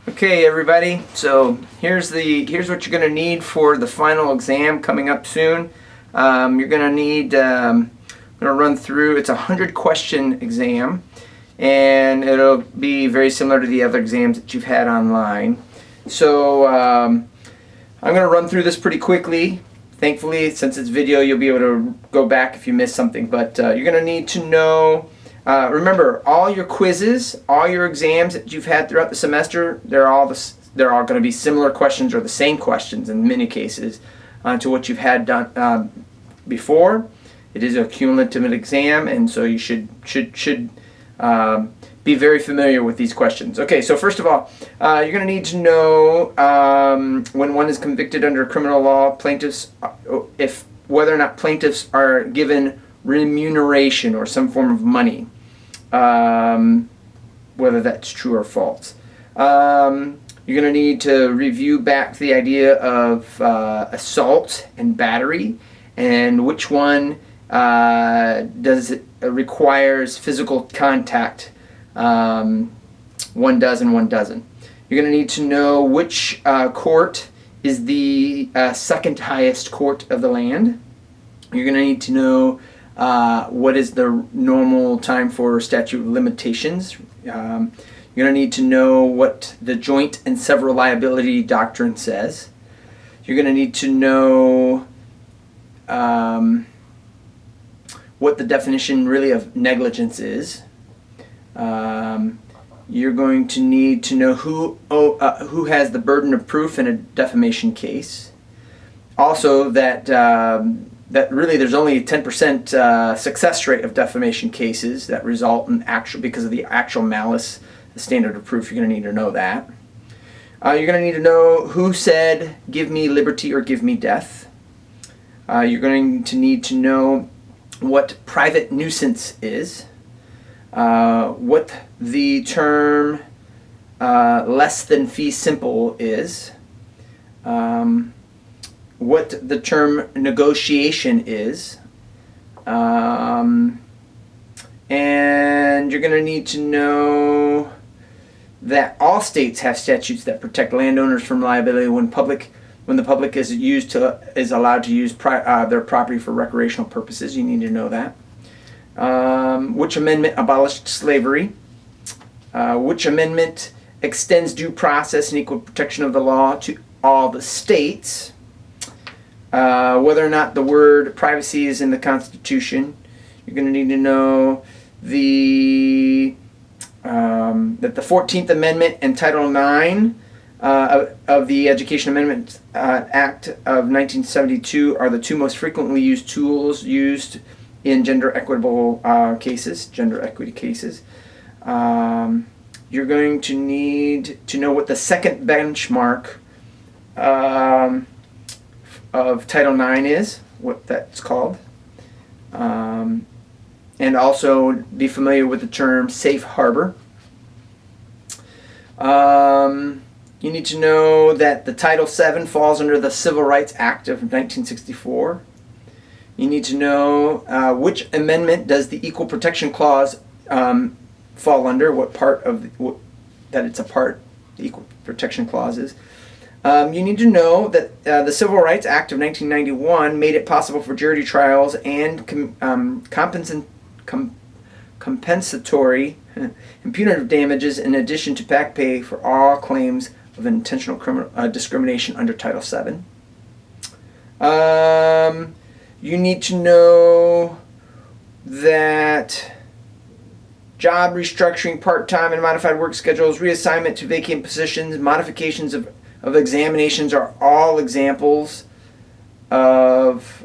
Okay, everybody. So here's what you're going to need for the final exam coming up soon. You're going to need. I'm going to run through. It's a 100-question exam, and it'll be very similar to the other exams that you've had online. So I'm going to run through this pretty quickly. Thankfully, since it's video, you'll be able to go back if you missed something. But you're going to need to know. Remember, all your quizzes, all your exams that you've had throughout the semester, they're all going to be similar questions or the same questions in many cases to what you've had done before. It is a cumulative exam, and so you should be very familiar with these questions. Okay, so first of all, you're going to need to know when one is convicted under criminal law, plaintiffs, whether or not plaintiffs are given remuneration or some form of money, whether that's true or false. You're going to need to review back the idea of assault and battery, and which one requires physical contact. One does and one doesn't. You're going to need to know which court is the second highest court of the land. You're going to need to know what is the normal time for statute of limitations. You're going to need to know what the joint and several liability doctrine says. You're going to need to know what the definition really of negligence is. You're going to need to know who has the burden of proof in a defamation case. Also, that really there's only a 10% success rate of defamation cases that result in because of the actual malice, the standard of proof. You're going to need to know that. You're going to need to know who said, "Give me liberty" or "Give me death." You're going to need to know what private nuisance is, what the term less than fee simple is, what the term negotiation is, and you're going to need to know that all states have statutes that protect landowners from liability when the public is allowed to use their property for recreational purposes. You need to know that. Which amendment abolished slavery? Which amendment extends due process and equal protection of the law to all the states? Whether or not the word privacy is in the Constitution. You're going to need to know that the 14th Amendment and Title IX of the Education Amendment Act of 1972 are the two most frequently used tools used in gender equity cases. You're going to need to know what the second benchmark of Title IX is, what that's called, and also be familiar with the term safe harbor. You need to know that the Title VII falls under the Civil Rights Act of 1964. You need to know which amendment does the Equal Protection Clause fall under, what part of that it's a part, the Equal Protection Clause is. You need to know that the Civil Rights Act of 1991 made it possible for jury trials and compensatory and punitive damages in addition to back pay for all claims of intentional discrimination under Title VII. You need to know that job restructuring, part-time and modified work schedules, reassignment to vacant positions, modifications of examinations are all examples of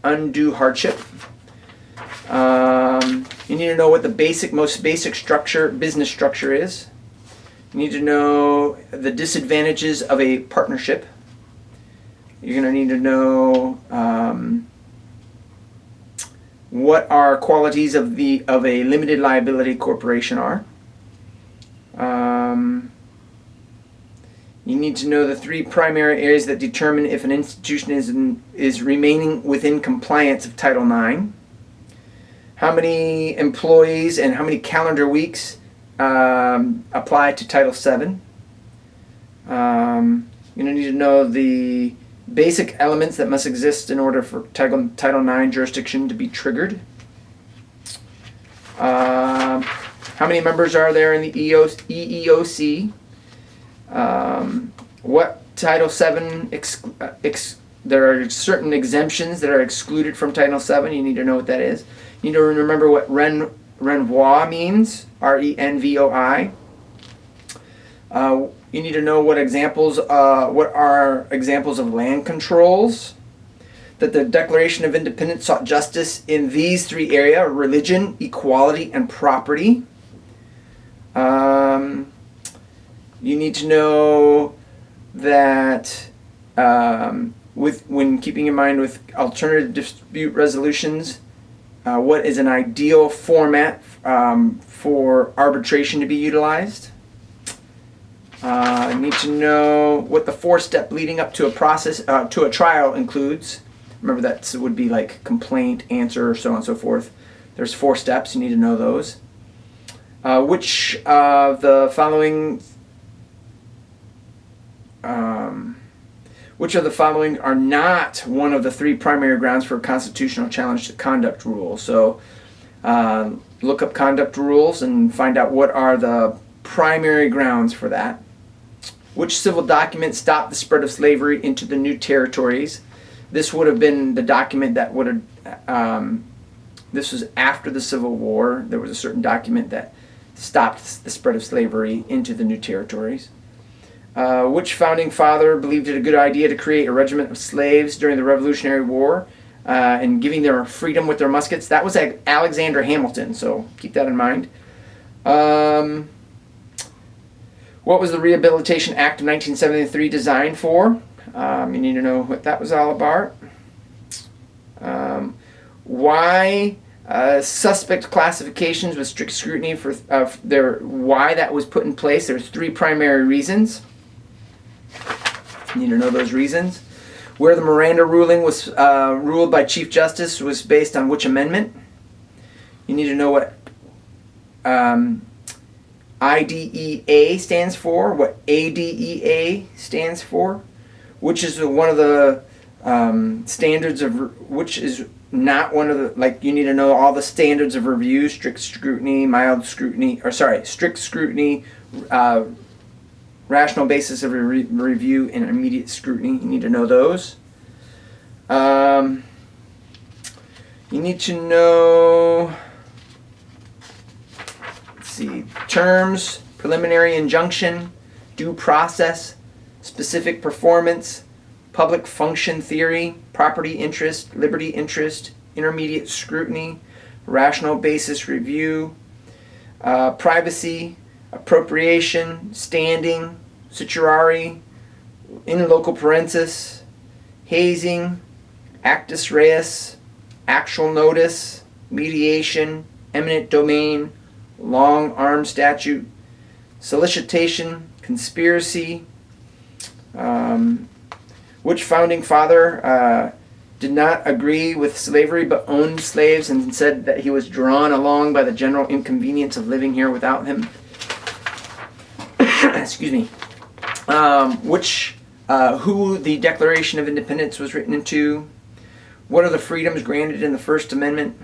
undue hardship. You need to know what the most basic business structure is. You need to know the disadvantages of a partnership. You're going to need to know what are qualities of a limited liability corporation are. You need to know the three primary areas that determine if an institution is remaining within compliance of Title IX. How many employees and how many calendar weeks apply to Title VII. You're going to need to know the basic elements that must exist in order for Title IX jurisdiction to be triggered. How many members are there in the EEOC? What Title VII, there are certain exemptions that are excluded from Title VII. You need to know what that is. You need to remember what renvoi means, RENVOI. You need to know what are examples of land controls. That the Declaration of Independence sought justice in these three areas: religion, equality, and property. You need to know that when keeping in mind with alternative dispute resolutions, what is an ideal format for arbitration to be utilized. I need to know what the four-step leading up to a trial includes. Remember that would be like complaint, answer, so on and so forth. There's 4 steps. You need to know those. Which of the following are not one of the 3 primary grounds for a constitutional challenge to conduct rules? So look up conduct rules and find out what are the primary grounds for that. Which civil document stopped the spread of slavery into the new territories? This would have been the document that would have, this was after the Civil War. There was a certain document that stopped the spread of slavery into the new territories. Which founding father believed it a good idea to create a regiment of slaves during the Revolutionary War and giving them freedom with their muskets? That was Alexander Hamilton, so keep that in mind. What was the Rehabilitation Act of 1973 designed for? You need to know what that was all about. Why suspect classifications with strict scrutiny for why that was put in place? There's 3 primary reasons. You need to know those reasons. Where the Miranda ruling was ruled by Chief Justice was based on which amendment? You need to know what IDEA stands for, what ADEA stands for, which is one of the standards of, which is not one of the, like, you need to know all the standards of review: strict scrutiny, mild scrutiny, strict scrutiny, rational basis of review, and immediate scrutiny. You need to know those. You need to know, let's see, terms: preliminary injunction, due process, specific performance, public function theory, property interest, liberty interest, intermediate scrutiny, rational basis review, privacy, appropriation, standing, certiorari, in loco parentis, hazing, actus reus, actual notice, mediation, eminent domain, long arm statute, solicitation, conspiracy. Which founding father did not agree with slavery but owned slaves and said that he was drawn along by the general inconvenience of living here without him? Excuse me. Who the Declaration of Independence was written into? What are the freedoms granted in the First Amendment?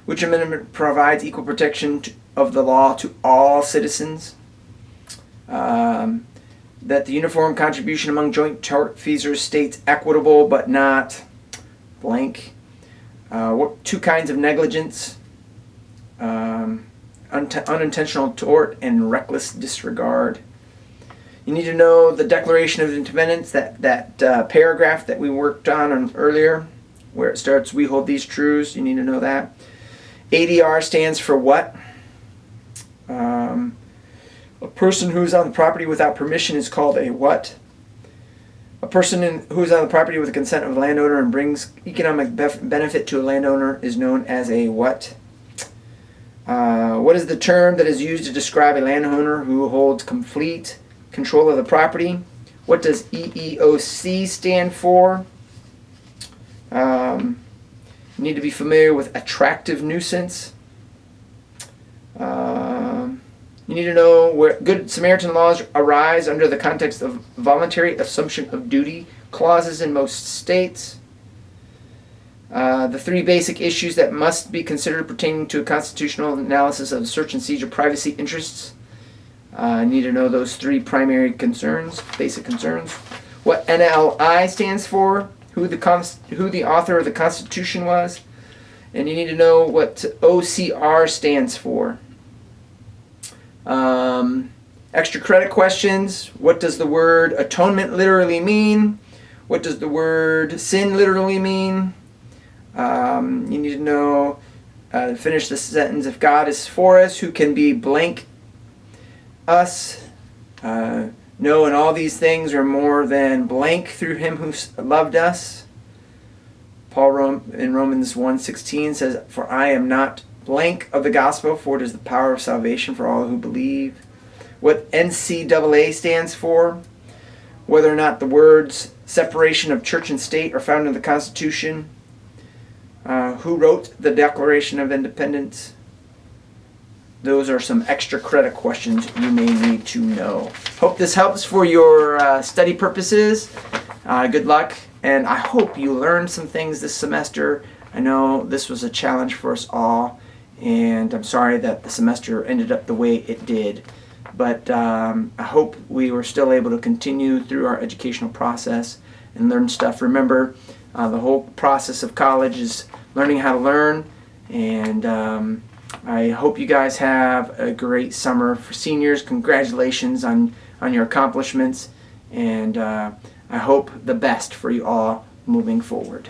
Which amendment provides equal protection of the law to all citizens? That the uniform contribution among joint tortfeasors states equitable but not blank. What 2 kinds of negligence? Unintentional tort and reckless disregard. You need to know the Declaration of Independence, that paragraph that we worked on earlier, where it starts, "We hold these truths." You need to know that. ADR stands for what? A person who is on the property without permission is called a what? A person who is on the property with the consent of the landowner and brings economic benefit to a landowner is known as a what? What is the term that is used to describe a landowner who holds complete control of the property? What does EEOC stand for? You need to be familiar with attractive nuisance. You need to know where Good Samaritan laws arise under the context of voluntary assumption of duty clauses in most states. The three basic issues that must be considered pertaining to a constitutional analysis of search and seizure privacy interests. Need to know those three primary concerns, basic concerns. What NLI stands for, who the author of the Constitution was, and you need to know what OCR stands for. Extra credit questions. What does the word atonement literally mean? What does the word sin literally mean? You need to know, finish the sentence, if God is for us, who can be blank us? No, and all these things are more than blank through him who loved us. Paul in Romans 1:16 says, for I am not blank of the gospel, for it is the power of salvation for all who believe. What NCAA stands for, whether or not the words separation of church and state are found in the Constitution, who wrote the Declaration of Independence. Those are some extra credit questions you may need to know. Hope this helps for your study purposes. Good luck, and I hope you learned some things this semester. I know this was a challenge for us all, and I'm sorry that the semester ended up the way it did. But I hope we were still able to continue through our educational process and learn stuff. Remember, the whole process of college is learning how to learn, and I hope you guys have a great summer. For seniors, congratulations on your accomplishments, and I hope the best for you all moving forward.